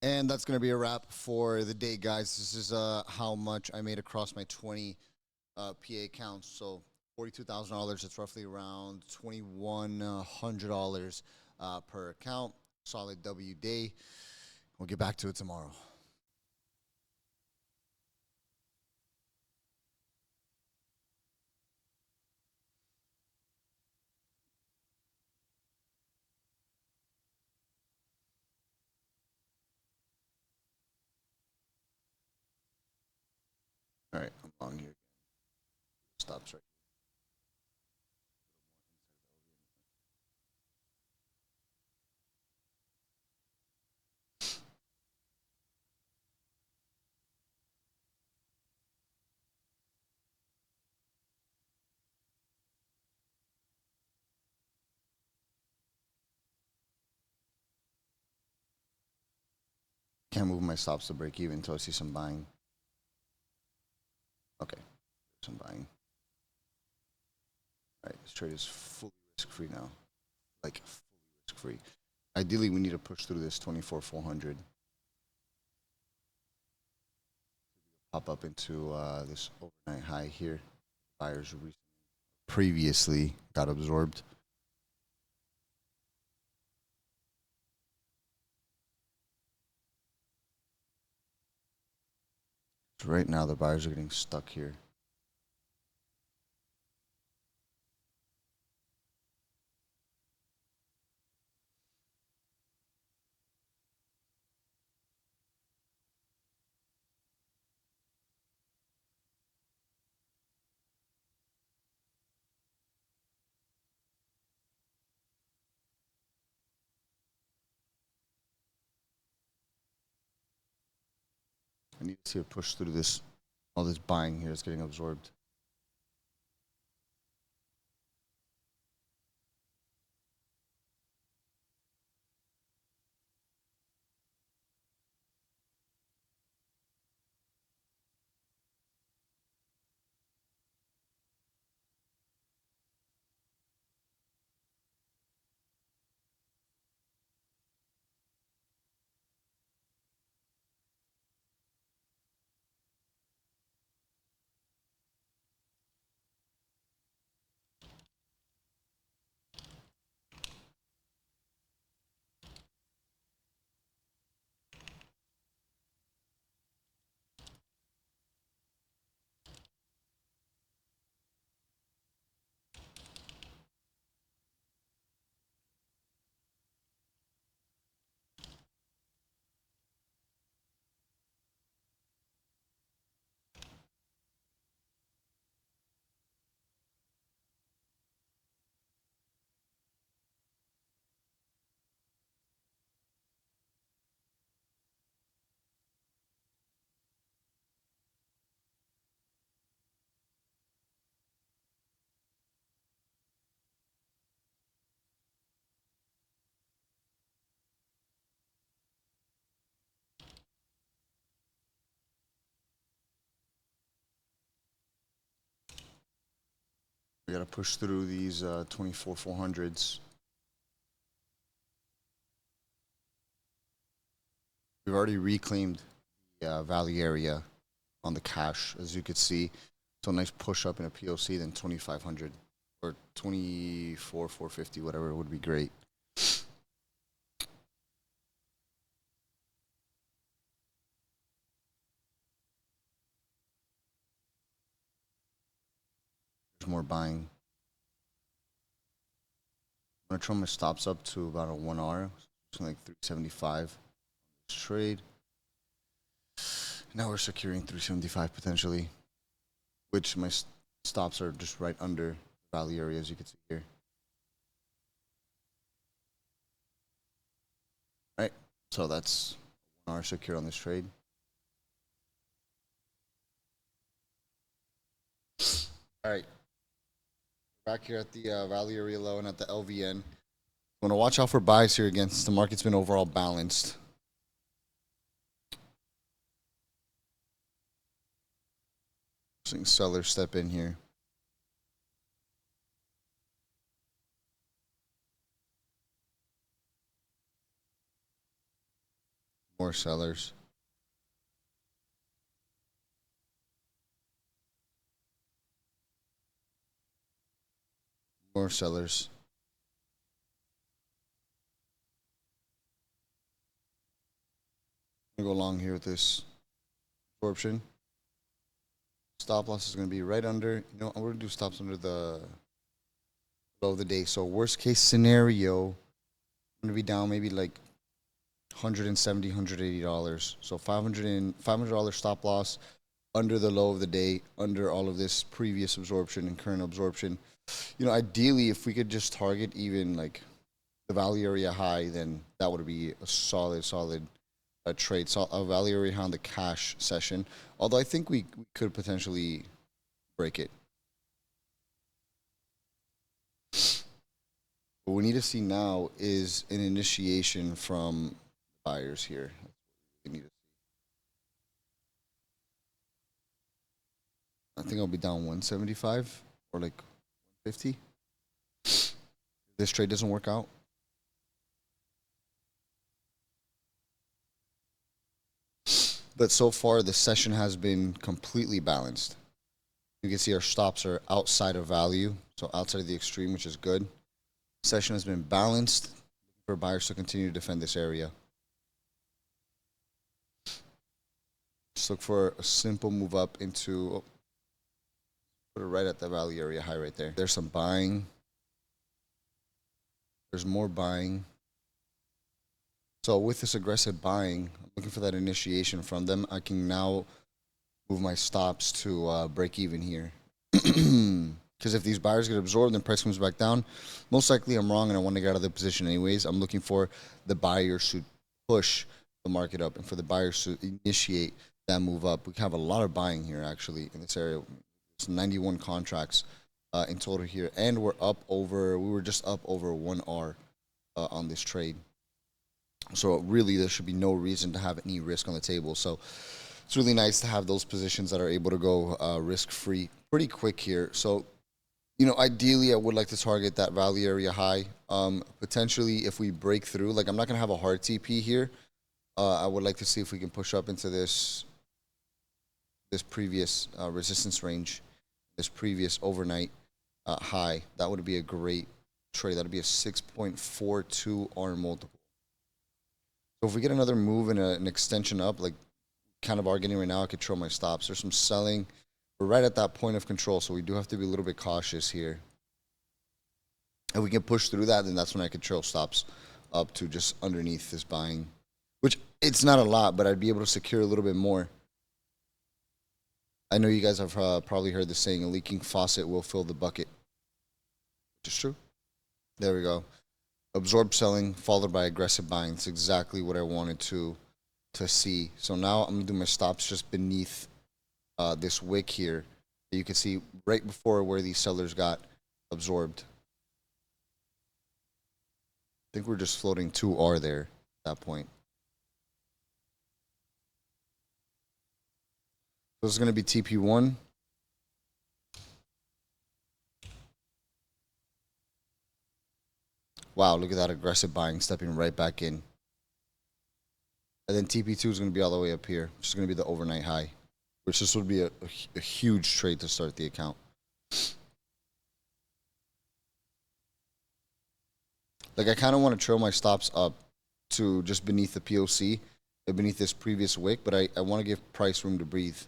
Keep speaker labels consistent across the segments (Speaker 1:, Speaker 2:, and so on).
Speaker 1: And that's going to be a wrap for the day, guys. This is how much I made across my 20 PA accounts. So $42,000. It's roughly around $2,100 per account. Solid W day. We'll get back to it tomorrow. All right, I'm long here. Stops right. Can't move my stops to break even until I see some buying. Okay, some buying. All right, this trade is fully risk free now. Like fully risk free. Ideally, we need to push through this 24,400. Pop up into this overnight high here. Buyers previously got absorbed. So right now, the buyers are getting stuck here. I need to see a push through this. All this buying here is getting absorbed. We got to push through these 24,400s. We've already reclaimed the value area on the cash, as you could see. So nice push up in a POC, then 2,500 or 24,450, whatever would be great. There's more buying. I'm gonna try my stops up to about a 1R, something like 375. This trade. Now we're securing 375 potentially, which my stops are just right under value area, as you can see here. All right, so that's 1R secure on this trade. All right, back here at the value area low and at the LVN. Want to watch out for buys here again, since the market's been overall balanced. Seeing sellers step in here. More More sellers. More sellers. I'm gonna go long here with this absorption. Stop loss is gonna be right under. You know, we're gonna do stops under the low of the day. So worst case scenario, I'm gonna be down maybe like $170, $180. So $500 stop loss under the low of the day, under all of this previous absorption and current absorption. You know, ideally, if we could just target even like the value area high, then that would be a solid trade. So a value area high on the cash session. Although I think we could potentially break it. What we need to see now is an initiation from buyers here. We need to I think I'll be down 175 or like 150. If this trade doesn't work out. But so far, the session has been completely balanced. You can see our stops are outside of value, so outside of the extreme, which is good. Session has been balanced for buyers to continue to defend this area. Just look for a simple move up into, put it right at the value area high right there. There's some buying. There's more buying. So with this aggressive buying, I'm looking for that initiation from them. I can now move my stops to break even here. Because if these buyers get absorbed and price comes back down, most likely I'm wrong and I want to get out of the position anyways. I'm looking for the buyers to push the market up and for the buyers to initiate that move up. We have a lot of buying here actually in this area. It's 91 contracts in total here, and we were just up over 1R on this trade. So really, there should be no reason to have any risk on the table. So it's really nice to have those positions that are able to go risk-free pretty quick here. So, you know, ideally, I would like to target that value area high. Potentially, if we break through, like I'm not going to have a hard TP here. I would like to see if we can push up into this previous resistance range, this previous overnight high. That would be a great trade. That would be a 6.42 R multiple. So if we get another move and an extension up, like kind of are getting right now, I could trail my stops. There's some selling. We're right at that point of control, so we do have to be a little bit cautious here. If we can push through that, then that's when I could trail stops up to just underneath this buying, which it's not a lot, but I'd be able to secure a little bit more. I know you guys have probably heard the saying, a leaking faucet will fill the bucket, which is true. There we go. Absorb selling followed by aggressive buying. That's exactly what I wanted to see. So now I'm gonna do my stops just beneath this wick here. You can see right before where these sellers got absorbed. I think we're just floating 2R there at that point. So this is gonna be TP1. Wow, look at that aggressive buying, stepping right back in. And then TP2 is going to be all the way up here, which is going to be the overnight high, which this would be a huge trade to start the account. Like I kind of want to trail my stops up to just beneath the POC, beneath this previous wick, but I want to give price room to breathe.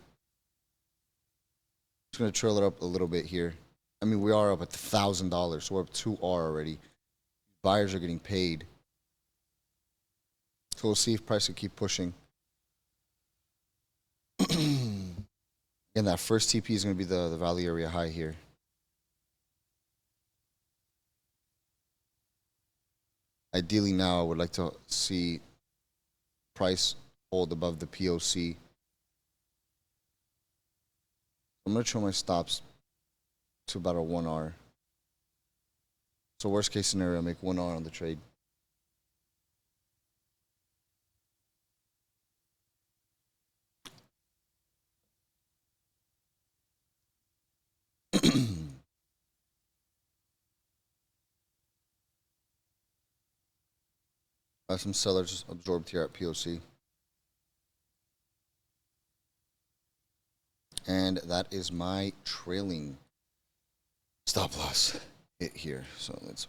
Speaker 1: Just going to trail it up a little bit here. I mean, we are up at $1,000, so we're up 2R already. Buyers are getting paid. So we'll see if price can keep pushing. Again, that first TP is going to be the value area high here. Ideally now I would like to see price hold above the POC. I'm going to show my stops to about a 1R. So worst case scenario, make 1R on the trade. Some sellers absorbed here at POC. And that is my trailing stop loss hit here. So let's.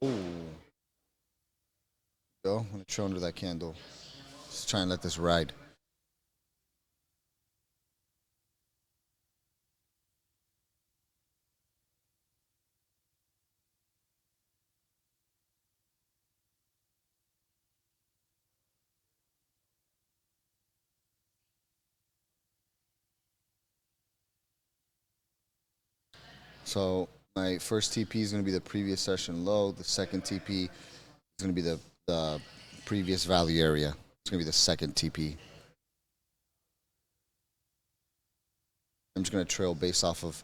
Speaker 1: Ooh. Go. I'm gonna chill under that candle. Just try and let this ride. So my first TP is gonna be the previous session low. The second TP is gonna be the previous value area. It's gonna be the second TP. I'm just gonna trail based off of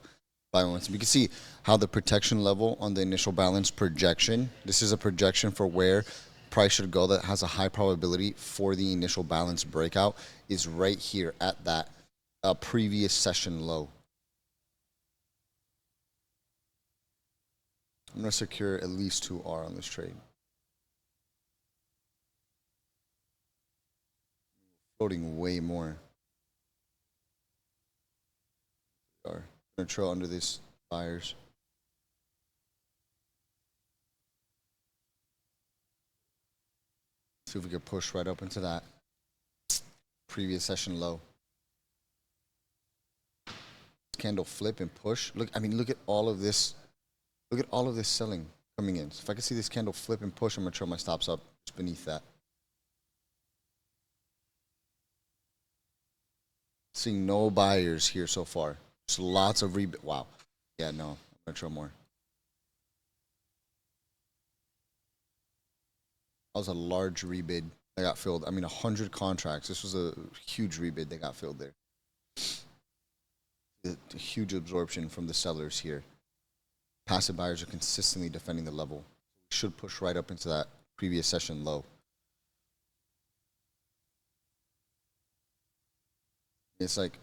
Speaker 1: buy once. You can see how the protection level on the initial balance projection. This is a projection for where price should go that has a high probability for the initial balance breakout is right here at that previous session low. I'm gonna secure at least 2R on this trade. Floating way more. Are gonna trail under these buyers. See if we can push right up into that previous session low. Candle flip and push. Look, I mean, look at all of this. Look at all of this selling coming in. So if I can see this candle flip and push, I'm gonna trail my stops up just beneath that. Seeing no buyers here so far. Just lots of rebid. Wow. Yeah, no. I'm gonna trail more. That was a large rebid that got filled. I mean, 100 contracts. This was a huge rebid that got filled there. A huge absorption from the sellers here. Passive buyers are consistently defending the level. Should push right up into that previous session low. It's like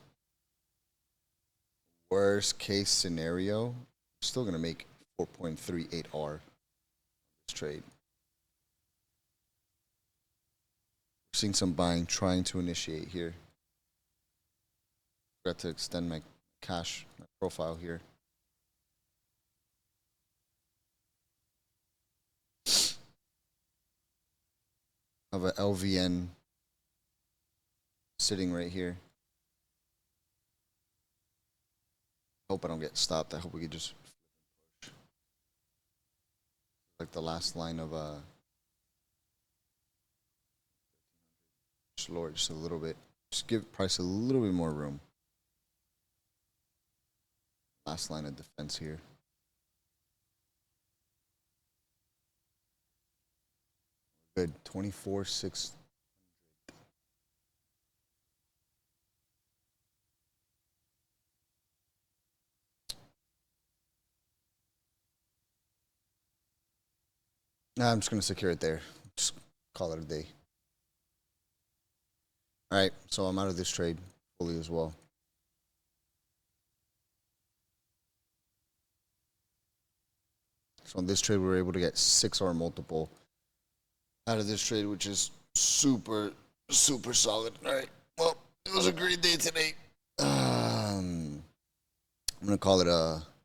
Speaker 1: worst case scenario, still gonna make 4.38R this trade. We're seeing some buying trying to initiate here. Forgot to extend my cash, my profile here. I have a LVN sitting right here. Hope I don't get stopped. I hope we could just push. Like the last line of just lower just a little bit. Just give price a little bit more room. Last line of defense here. Good. 24.6. Nah, I'm just gonna secure it there. Just call it a day. All right, so I'm out of this trade fully as well. So on this trade, we were able to get 6R multiple out of this trade, which is super, super solid. All right. Well, it was a great day today. I'm gonna call it a